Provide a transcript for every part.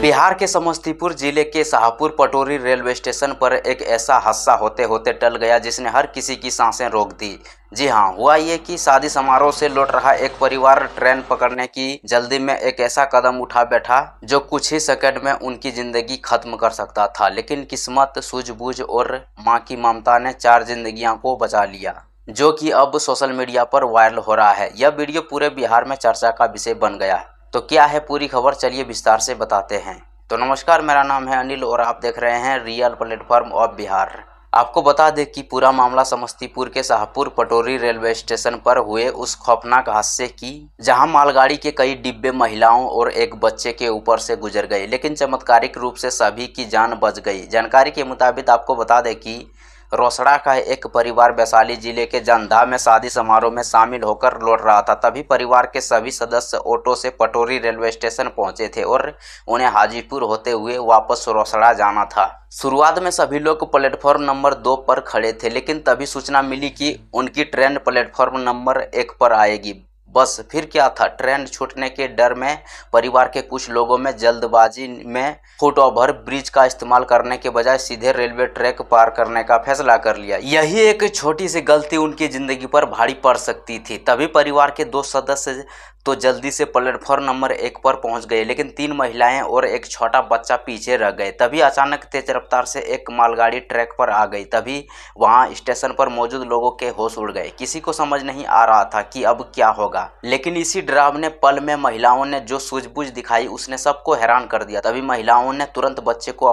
बिहार के समस्तीपुर जिले के शाहपुर पटोरी रेलवे स्टेशन पर एक ऐसा हादसा होते होते टल गया जिसने हर किसी की सांसें रोक दी। जी हाँ, हुआ ये कि शादी समारोह से लौट रहा एक परिवार ट्रेन पकड़ने की जल्दी में एक ऐसा कदम उठा बैठा जो कुछ ही सेकंड में उनकी जिंदगी खत्म कर सकता था। लेकिन किस्मत, सूझबूझ और माँ की ममता ने 4 जिंदगियों को बचा लिया, जो कि अब सोशल मीडिया पर वायरल हो रहा है। यह वीडियो पूरे बिहार में चर्चा का विषय बन गया है। तो क्या है पूरी खबर, चलिए विस्तार से बताते हैं। तो नमस्कार, मेरा नाम है अनिल और आप देख रहे हैं रियल प्लेटफॉर्म ऑफ बिहार। आपको बता दें कि पूरा मामला समस्तीपुर के शाहपुर पटोरी रेलवे स्टेशन पर हुए उस खौफनाक हादसे की, जहां मालगाड़ी के कई डिब्बे महिलाओं और एक बच्चे के ऊपर से गुजर गए, लेकिन चमत्कारिक रूप से सभी की जान बच गई। जानकारी के मुताबिक आपको बता दें कि रोसड़ा का एक परिवार वैशाली जिले के जंधा में शादी समारोह में शामिल होकर लौट रहा था। तभी परिवार के सभी सदस्य ऑटो से पटोरी रेलवे स्टेशन पहुंचे थे और उन्हें हाजीपुर होते हुए वापस रोसड़ा जाना था। शुरुआत में सभी लोग प्लेटफॉर्म नंबर 2 पर खड़े थे, लेकिन तभी सूचना मिली कि उनकी ट्रेन प्लेटफॉर्म नंबर 1 पर आएगी। बस फिर क्या था, ट्रेन छूटने के डर में परिवार के कुछ लोगों में जल्दबाजी में फुट ओवर ब्रिज का इस्तेमाल करने के बजाय सीधे रेलवे ट्रैक पार करने का फैसला कर लिया। यही एक छोटी सी गलती उनकी जिंदगी पर भारी पड़ सकती थी। तभी परिवार के 2 सदस्य तो जल्दी से प्लेटफॉर्म नंबर 1 पर पहुंच गए, लेकिन 3 महिलाएं और एक छोटा बच्चा पीछे रह गए। तभी अचानक तेज रफ्तार से एक मालगाड़ी ट्रैक पर आ गई। तभी वहां स्टेशन पर मौजूद लोगों के होश उड़ गए। किसी को समझ नहीं आ रहा था कि अब क्या होगा, लेकिन इसी डरावने पल में महिलाओं ने जो सूझबूझ दिखाई उसने सबको हैरान कर दिया। तभी महिलाओं ने तुरंत बच्चे को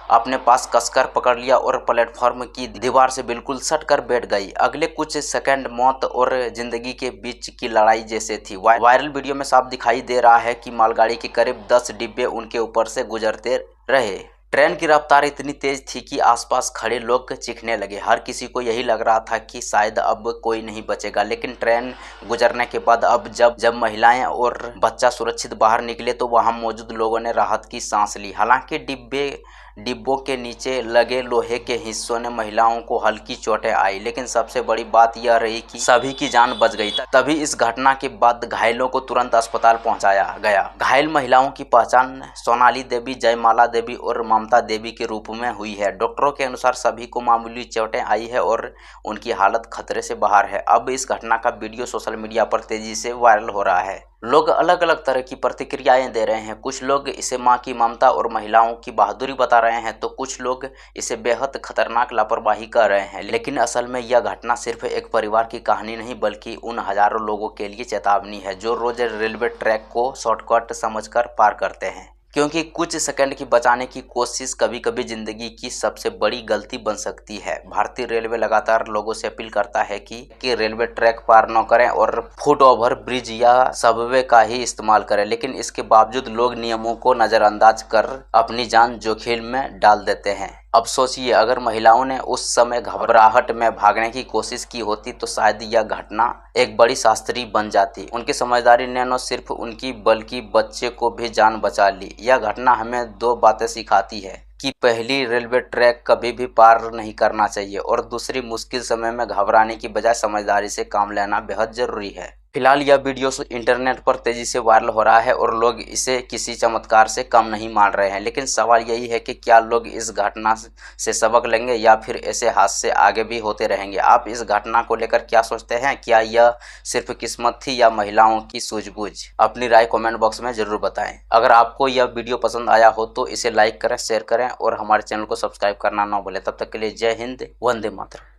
अपने पास कसकर पकड़ लिया और प्लेटफॉर्म की दीवार से बिल्कुल सट कर बैठ गई। अगले कुछ सेकंड मौत और जिंदगी के बीच की लड़ाई जैसे थी। वायरल वीडियो में साफ दिखाई दे रहा है कि मालगाड़ी के करीब 10 डिब्बे उनके ऊपर से गुजरते रहे। ट्रेन की रफ्तार इतनी तेज थी कि आसपास खड़े लोग चीखने लगे। हर किसी को यही लग रहा था कि शायद अब कोई नहीं बचेगा। लेकिन ट्रेन गुजरने के बाद अब जब महिलाएं और बच्चा सुरक्षित बाहर निकले तो वहां मौजूद लोगों ने राहत की सांस ली। हालांकि डिब्बों के नीचे लगे लोहे के हिस्सों ने महिलाओं को हल्की चोटें आई, लेकिन सबसे बड़ी बात यह रही कि सभी की जान बच गई। तभी इस घटना के बाद घायलों को तुरंत अस्पताल पहुंचाया गया। घायल महिलाओं की पहचान सोनाली देवी, जयमाला देवी और ममता देवी के रूप में हुई है। डॉक्टरों के अनुसार सभी को मामूली चोटें आई है और उनकी हालत खतरे से बाहर है। अब इस घटना का वीडियो सोशल मीडिया पर तेजी से वायरल हो रहा है। लोग अलग अलग तरह की प्रतिक्रियाएं दे रहे हैं। कुछ लोग इसे मां की ममता और महिलाओं की बहादुरी बता रहे हैं, तो कुछ लोग इसे बेहद खतरनाक लापरवाही कह रहे हैं। लेकिन असल में यह घटना सिर्फ एक परिवार की कहानी नहीं, बल्कि उन हजारों लोगों के लिए चेतावनी है जो रोज रेलवे ट्रैक को शॉर्टकट समझकर पार करते हैं। क्योंकि कुछ सेकंड की बचाने की कोशिश कभी कभी जिंदगी की सबसे बड़ी गलती बन सकती है। भारतीय रेलवे लगातार लोगों से अपील करता है कि रेलवे ट्रैक पार न करें और फुट ओवर ब्रिज या सबवे का ही इस्तेमाल करें, लेकिन इसके बावजूद लोग नियमों को नजरअंदाज कर अपनी जान जोखिम में डाल देते हैं। अब सोचिए, अगर महिलाओं ने उस समय घबराहट में भागने की कोशिश की होती तो शायद यह घटना एक बड़ी शास्त्री बन जाती। उनकी समझदारी ने न सिर्फ उनकी बल्कि बच्चे को भी जान बचा ली। यह घटना हमें 2 बातें सिखाती है कि पहली, रेलवे ट्रैक कभी भी पार नहीं करना चाहिए, और दूसरी, मुश्किल समय में घबराने की बजाय समझदारी से काम लेना बेहद जरूरी है। फिलहाल यह वीडियो इंटरनेट पर तेजी से वायरल हो रहा है और लोग इसे किसी चमत्कार से कम नहीं मान रहे हैं। लेकिन सवाल यही है कि क्या लोग इस घटना से सबक लेंगे या फिर ऐसे हादसे आगे भी होते रहेंगे। आप इस घटना को लेकर क्या सोचते हैं? क्या यह सिर्फ किस्मत थी या महिलाओं की सूझबूझ? अपनी राय कमेंट बॉक्स में जरूर बताएं। अगर आपको यह वीडियो पसंद आया हो तो इसे लाइक करें, शेयर करें और हमारे चैनल को सब्सक्राइब करना ना भूलें। तब तक के लिए जय हिंद, वंदे मातरम।